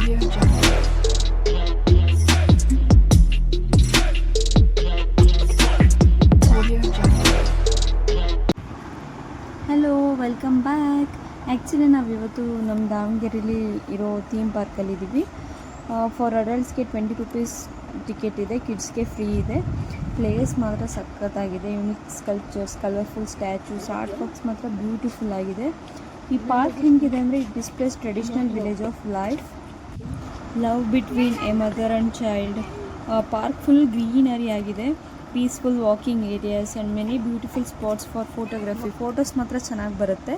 Audio Jungle. Audio Jungle. Hello, welcome back. Actually ನಾವಿವತ್ತು ನಮ್ಮ ದಾವಣಗೆರೆಯಲ್ಲಿ ಇರೋ ಥೀಮ್ ಪಾರ್ಕಲ್ಲಿದ್ದೀವಿ. ಫಾರ್ ಅಡಲ್ಟ್ಸ್ಗೆ 20 ರೂಪೀಸ್ ಟಿಕೆಟ್ ಇದೆ, ಕಿಡ್ಸ್ಗೆ ಫ್ರೀ ಇದೆ. ಪ್ಲೇಸ್ ಮಾತ್ರ ಸಖತ್ತಾಗಿದೆ. Unique sculptures, colourful statues, art works ಮಾತ್ರ ಬ್ಯೂಟಿಫುಲ್ ಆಗಿದೆ. ಈ ಪಾರ್ಕ್ ಹೆಂಗಿದೆ ಅಂದರೆ it displays traditional village of life, love between a mother and child. Park full greenery ಆಗಿದೆ, peaceful walking areas and many beautiful spots for photography. Photos ಮಾತ್ರ ಚೆನ್ನಾಗಿ ಬರುತ್ತೆ.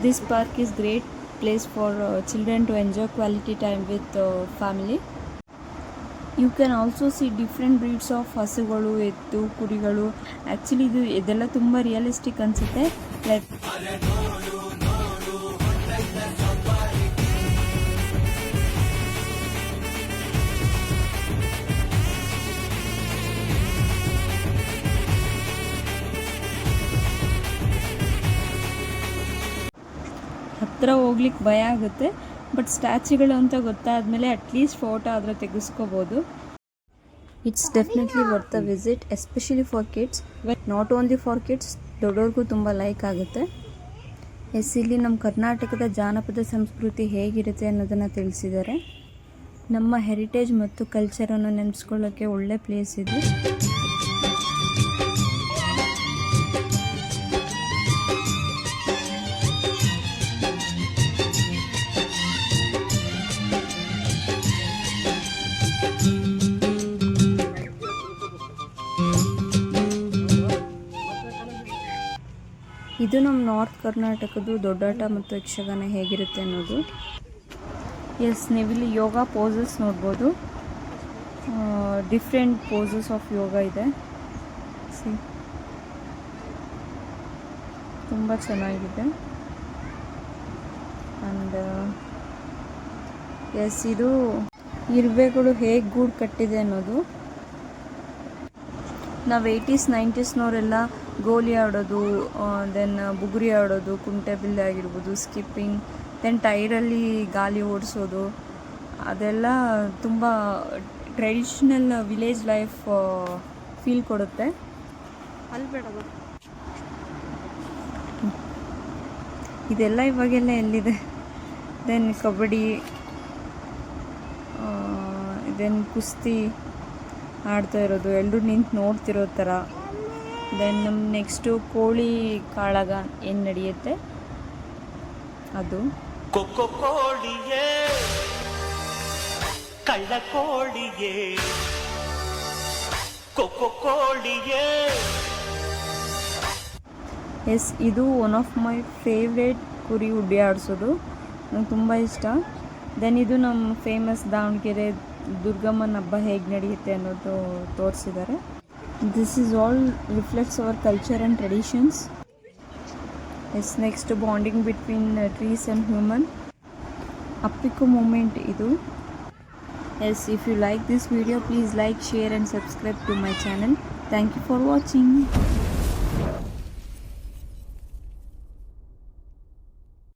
This park is great place for children to enjoy quality time with family. You can also see different breeds of ಹಸುಗಳು, ಎತ್ತು, ಕುರಿಗಳು. Actually ಇದೆಲ್ಲ ತುಂಬ realistic ಅನಿಸುತ್ತೆ. ಹತ್ತಿರ ಹೋಗ್ಲಿಕ್ಕೆ ಭಯ ಆಗುತ್ತೆ, ಬಟ್ ಸ್ಟ್ಯಾಚ್ಯೂಗಳು ಅಂತ ಗೊತ್ತಾದಮೇಲೆ ಅಟ್ಲೀಸ್ಟ್ ಫೋಟೋ ಆದರೆ ತೆಗೆಸ್ಕೋಬೋದು. It's definitely worth a visit, especially for kids. But not only for kids, ದೊಡ್ಡವ್ರಿಗೂ ತುಂಬ ಲೈಕ್ ಆಗುತ್ತೆ. ಇಲ್ಲಿ ನಮ್ಮ ಕರ್ನಾಟಕದ ಜಾನಪದ ಸಂಸ್ಕೃತಿ ಹೇಗಿರುತ್ತೆ ಅನ್ನೋದನ್ನು ತಿಳಿಸಿದ್ದಾರೆ. ನಮ್ಮ ಹೆರಿಟೇಜ್ ಮತ್ತು ಕಲ್ಚರನ್ನು ನೆನೆಸ್ಕೊಳ್ಳೋಕ್ಕೆ ಒಳ್ಳೆ ಪ್ಲೇಸ್ ಇದೆ. ಇದು ನಮ್ಮ ನಾರ್ತ್ ಕರ್ನಾಟಕದ್ದು ದೊಡ್ಡಾಟ ಮತ್ತು ಯಕ್ಷಗಾನ ಹೇಗಿರುತ್ತೆ ಅನ್ನೋದು. ನೀವಿಲ್ಲಿ ಯೋಗ ಪೋಸಸ್ ನೋಡ್ಬೋದು. ಡಿಫ್ರೆಂಟ್ ಪೋಸಸ್ ಆಫ್ ಯೋಗ ಇದೆ. ತುಂಬ ಚೆನ್ನಾಗಿದೆ. ಆ್ಯಂಡ್ ಇದು ಇರುವೆಗಳು ಹೇಗೆ ಗೂಡು ಕಟ್ಟಿದೆ ಅನ್ನೋದು. ನಾವು 80s 90ಸ್ನವರೆಲ್ಲ ಗೋಲಿ ಆಡೋದು, ದೆನ್ ಬುಗುರಿ ಆಡೋದು, ಕುಂಟೆಬಿಲ್ಲೆ ಆಗಿರ್ಬೋದು, ಸ್ಕಿಪ್ಪಿಂಗ್, ದೆನ್ ಟೈರಲ್ಲಿ ಗಾಲಿ ಓಡಿಸೋದು, ಅದೆಲ್ಲ ತುಂಬ ಟ್ರೆಡಿಷ್ನಲ್ ವಿಲೇಜ್ ಲೈಫ್ ಫೀಲ್ ಕೊಡುತ್ತೆ. ಇದೆಲ್ಲ ಇವಾಗೆಲ್ಲ ಎಲ್ಲಿದೆ. ದೆನ್ ಕಬಡ್ಡಿ, ದೆನ್ ಕುಸ್ತಿ ಆಡ್ತಾ ಇರೋದು, ಎಲ್ಲರೂ ನಿಂತು ನೋಡ್ತಿರೋ ಥರ. ದೆನ್ ನಮ್ಮ ನೆಕ್ಸ್ಟು ಕೋಳಿ ಕಾಳಗ ಏನು ನಡೆಯುತ್ತೆ ಅದು. ಕೊಕ್ಕೋ ಕೋಳಿಯೇ, ಕಳ್ಳ ಕೋಳಿಯೇ, ಕೊಕ್ಕೋ ಕೋಳಿಯೇ. ಇದು ಒನ್ ಆಫ್ ಮೈ ಫೇವ್ರೇಟ್, ಕುರಿ ಉಡ್ಡಿ ಆಡಿಸೋದು ನಂಗೆ ತುಂಬ ಇಷ್ಟ. ದೆನ್ ಇದು ನಮ್ಮ ಫೇಮಸ್ ದಾವಣಗೆರೆ ದುರ್ಗಮ್ಮನ ಹಬ್ಬ ಹೇಗೆ ನಡೆಯುತ್ತೆ ಅನ್ನೋದು ತೋರಿಸಿದ್ದಾರೆ. This is all reflects our culture and traditions. Next bonding between trees and human, Appiko movement ಇದು. If you like this video, please like, share and subscribe to my channel. Thank you for watching.